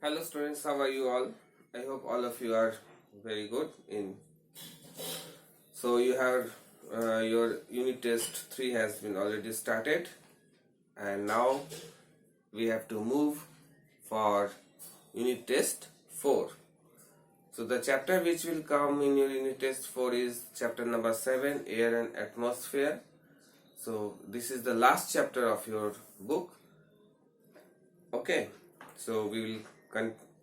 Hello students, how are you all? I hope all of you are very good. So you have your unit test 3 has been already started, and now we have to move for unit test 4. So the chapter which will come in your unit test 4 is chapter number 7, Air and Atmosphere. So this is the last chapter of your book. Okay, so we will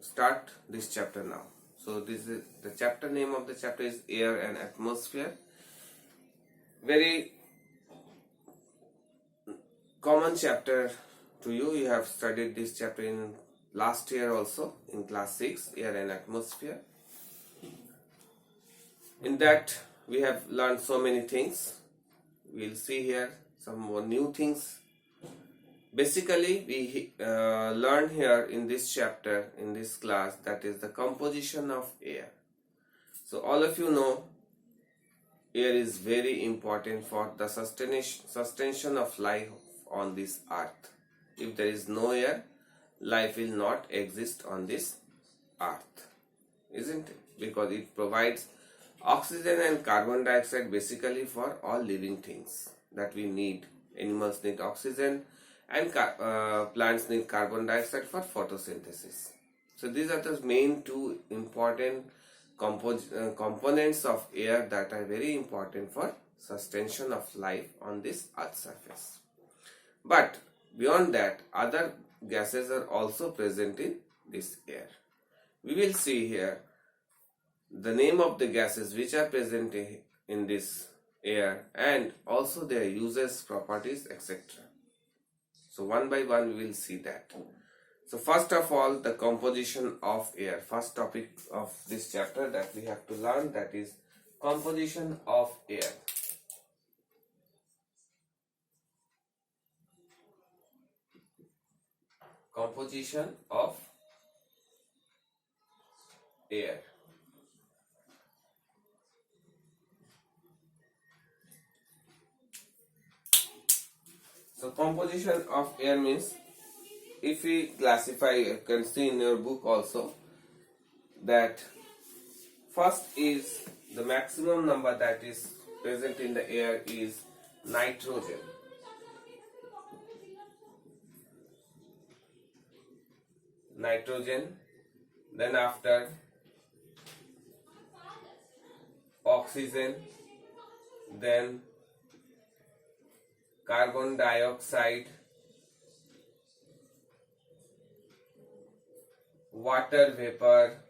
start this chapter now. So this is the chapter name of the chapter is Air and Atmosphere. Very common chapter to you. You have studied this chapter in last year also in class 6, Air and Atmosphere. In that we have learned so many things. We'll see here some more new things. Basically, we learn here in this chapter, in this class, that is the composition of air. So all of you know air is very important for the sustenance of life on this earth. If there is no air, life will not exist on this earth, isn't it? Because it provides oxygen and carbon dioxide basically for all living things that we need. Animals need oxygen and plants need carbon dioxide for photosynthesis. So these are the main two important components of air that are very important for sustenance of life on this earth's surface. But beyond that, other gases are also present in this air. We will see here the name of the gases which are present in this air and also their uses, properties, etc. So one by one we will see that. So first of all, the composition of air. First topic of this chapter that we have to learn, that is composition of air. Composition of air. So composition of air means, if we classify, you can see in your book also that first is the maximum number that is present in the air is nitrogen. Nitrogen, then after oxygen, then carbon dioxide, water vapor,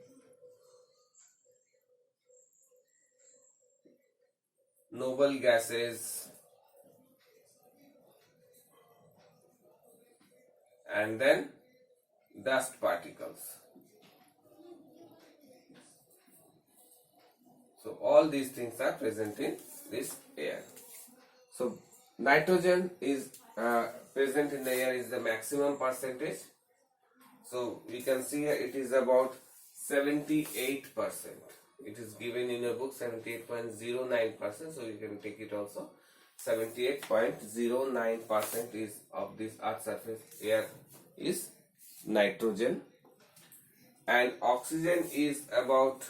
noble gases, and then dust particles. So all these things are present in this air. So nitrogen is present in the air is the maximum percentage. So we can see here it is about 78%. It is given in your book 78.09%. So you can take it also. 78.09% is of this earth surface air is nitrogen, and oxygen is about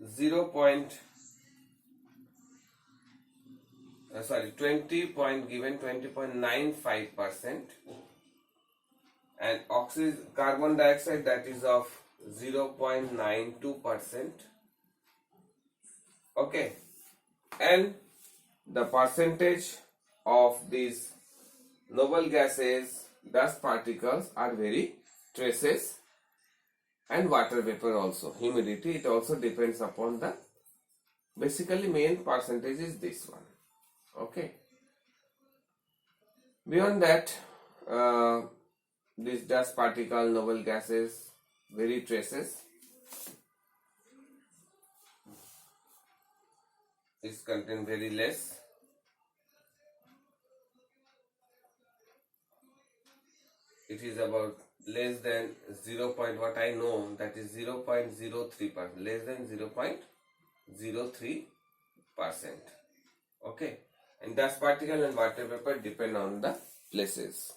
20.95%, and carbon dioxide, that is of 0.92%. Okay, and the percentage of these noble gases, dust particles are very traces, and water vapor also, humidity, it also depends upon the, basically main percentage is this one. Okay, beyond that, this dust particle, noble gases, very traces, is contain very less. It is about less than 0. What I know, that is 0.03%, less than 0.03%. Okay, and dust particle and water vapor depend on the places.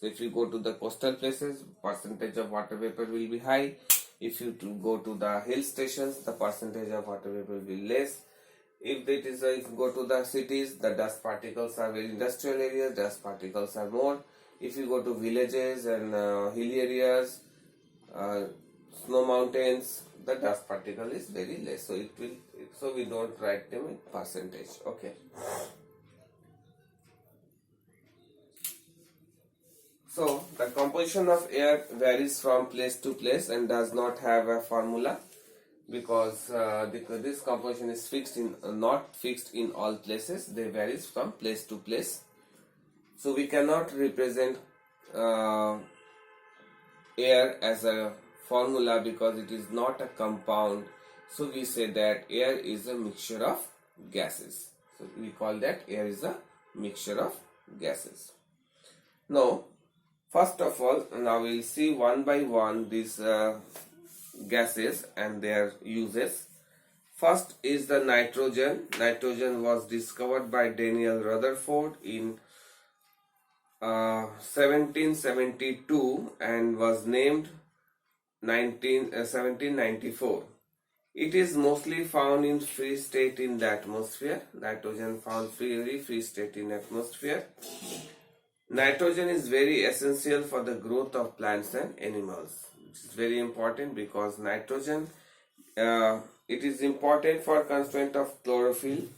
So if you go to the coastal places, percentage of water vapor will be high. If you go to the hill stations, the percentage of water vapor will be less. If you go to the cities, the dust particles are very industrial areas, dust particles are more. If you go to villages and hilly areas, snow mountains, the dust particle is very less. So we don't write them in percentage. Okay. So the composition of air varies from place to place and does not have a formula, because this composition is not fixed in all places. They varies from place to place. So we cannot represent air as a formula because it is not a compound. So we say that air is a mixture of gases. So we call that air is a mixture of gases. Now, first of all, now we will see one by one these gases and their uses. First is the nitrogen. Nitrogen was discovered by Daniel Rutherford in 1772 and was named 1794. It is mostly found in free state in the atmosphere. Nitrogen found free state in atmosphere. Nitrogen is very essential for the growth of plants and animals. It is very important because nitrogen, it is important for constituent of chlorophyll.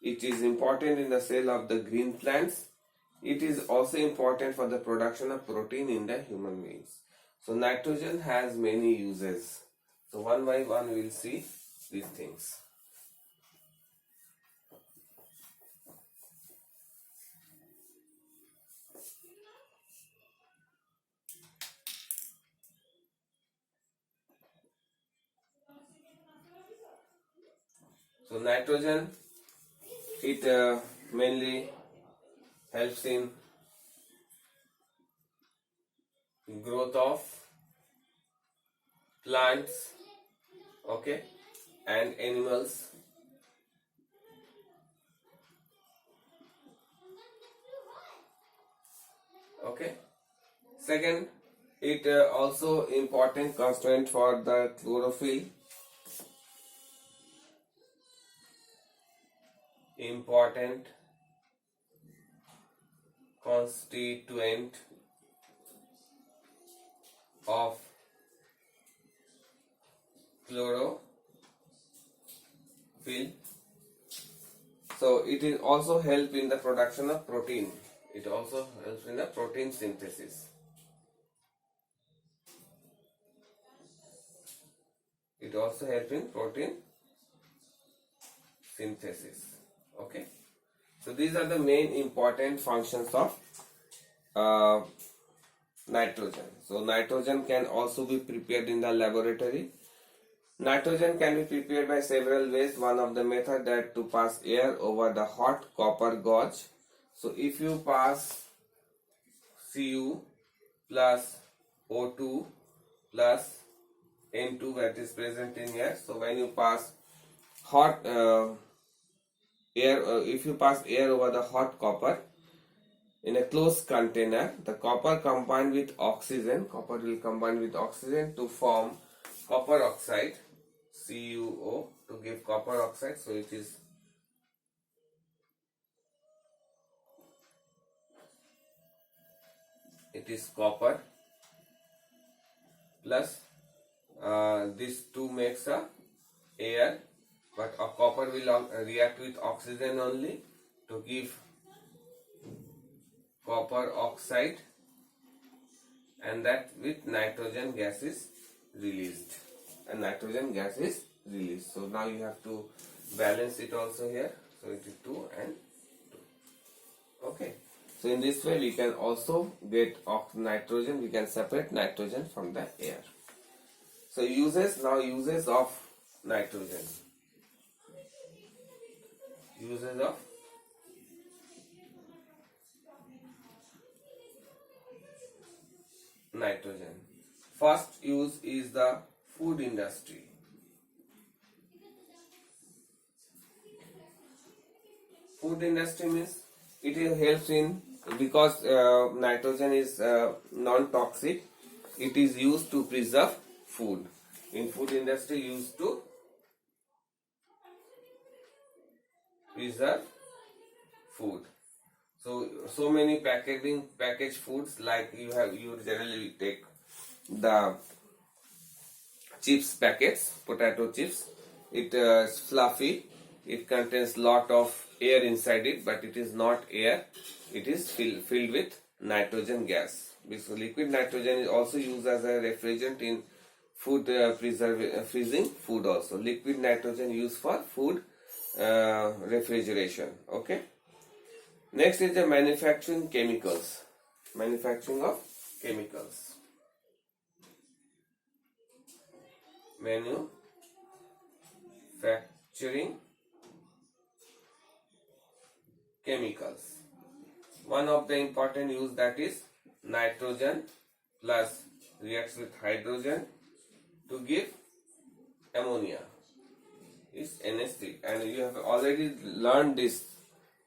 It is important in the cell of the green plants. It is also important for the production of protein in the human beings. So nitrogen has many uses. So one by one we will see these things. So nitrogen, it mainly helps in growth of plants, okay, and animals. Okay. Second, it also important constituent for the chlorophyll. Important constituent of chlorophyll. So it is also help in the production of protein. It also helps in the protein synthesis. It also helps in protein synthesis. Okay. So these are the main important functions of nitrogen. So nitrogen can also be prepared in the laboratory. Nitrogen can be prepared by several ways. One of the method that to pass air over the hot copper gauge. So if you pass Cu plus O2 plus N2 that is present in air. So when you pass hot air, if you pass air over the hot copper in a closed container, the copper combined with oxygen, copper will combine with oxygen to form copper oxide, CuO, to give copper oxide. So it is copper plus this 2 makes a air, but a copper will react with oxygen only to give copper oxide, and that with nitrogen gas is released, and nitrogen gas is released. So now you have to balance it also here. So it is 2 and 2. Okay. So in this way we can also get nitrogen, we can separate nitrogen from the air. So uses of nitrogen. Uses of nitrogen. First use is the food industry. Food industry means it helps in because nitrogen is non-toxic, it is used to preserve food. In food industry, used to preserve food. So many packaged foods, like you generally take the chips packets, potato chips. It is fluffy. It contains lot of air inside it, but it is not air. It is filled with nitrogen gas. Because liquid nitrogen is also used as a refrigerant in food freezing food also. Liquid nitrogen used for food refrigeration. Okay. Next is the manufacturing chemicals. Manufacturing of chemicals. Manufacturing chemicals. One of the important use, that is nitrogen plus reacts with hydrogen to give ammonia, is NH3, and you have already learned this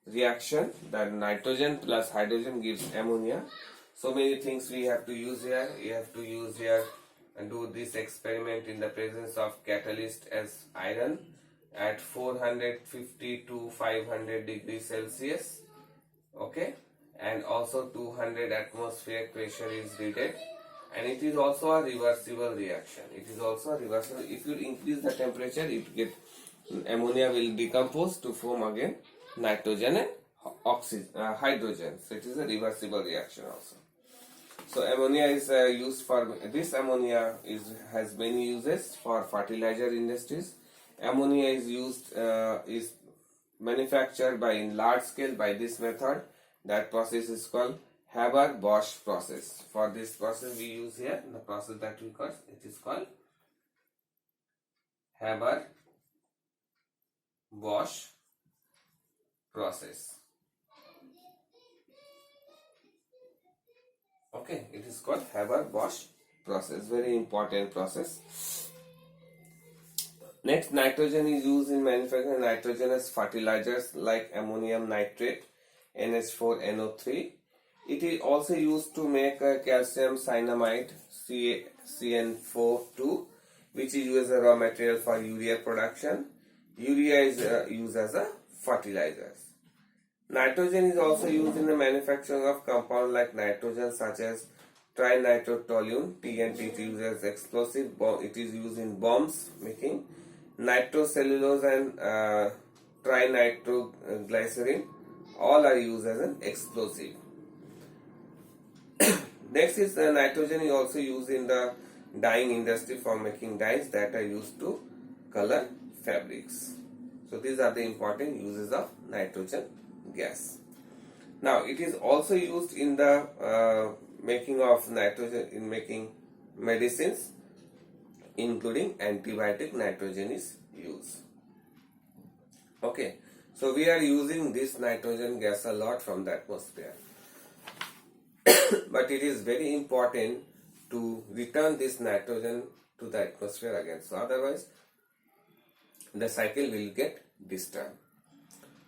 reaction, that nitrogen plus hydrogen gives ammonia. So many things we have to use here. You have to use here and do this experiment in the presence of catalyst as iron at 450 to 500 degrees Celsius. Okay, and also 200 atmospheric pressure is needed, and it is also a reversible reaction. It is also a reversible. If you increase the temperature, ammonia will decompose to form again nitrogen and hydrogen. So it is a reversible reaction also. So ammonia is used for this. Ammonia has many uses for fertilizer industries. Ammonia is is manufactured in large scale by this method. That process is called Haber-Bosch process. For this process we use here the process that we call, it is called Haber-Bosch process. Okay, it is called Haber-Bosch process. Very important process. Next, nitrogen is used in manufacturing nitrogenous fertilizers like ammonium nitrate, NH4NO3. It is also used to make calcium cyanamide, CN4 which is used as a raw material for urea production. Urea is used as a fertilizer. Nitrogen is also used in the manufacturing of compounds like nitrogen, such as trinitrotoluene, TNT. It is used as explosive. It is used in bombs making. Nitrocellulose and trinitroglycerin, all are used as an explosive. Next is nitrogen is also used in the dyeing industry for making dyes that are used to color fabrics. So these are the important uses of nitrogen gas. Now it is also used in the making of nitrogen, in making medicines, including antibiotic. Nitrogen is used. Okay, so we are using this nitrogen gas a lot from the atmosphere. But it is very important to return this nitrogen to the atmosphere again. So otherwise the cycle will get disturbed.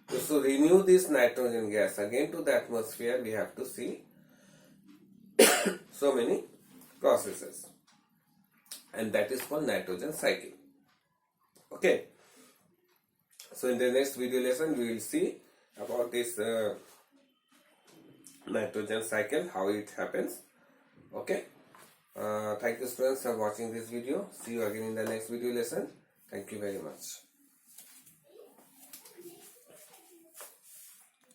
So renew this nitrogen gas again to the atmosphere, we have to see so many processes, and that is called nitrogen cycle. Okay, so in the next video lesson we will see about this nitrogen cycle, how it happens. Okay, thank you students for watching this video. See you again in the next video lesson. Thank you very much.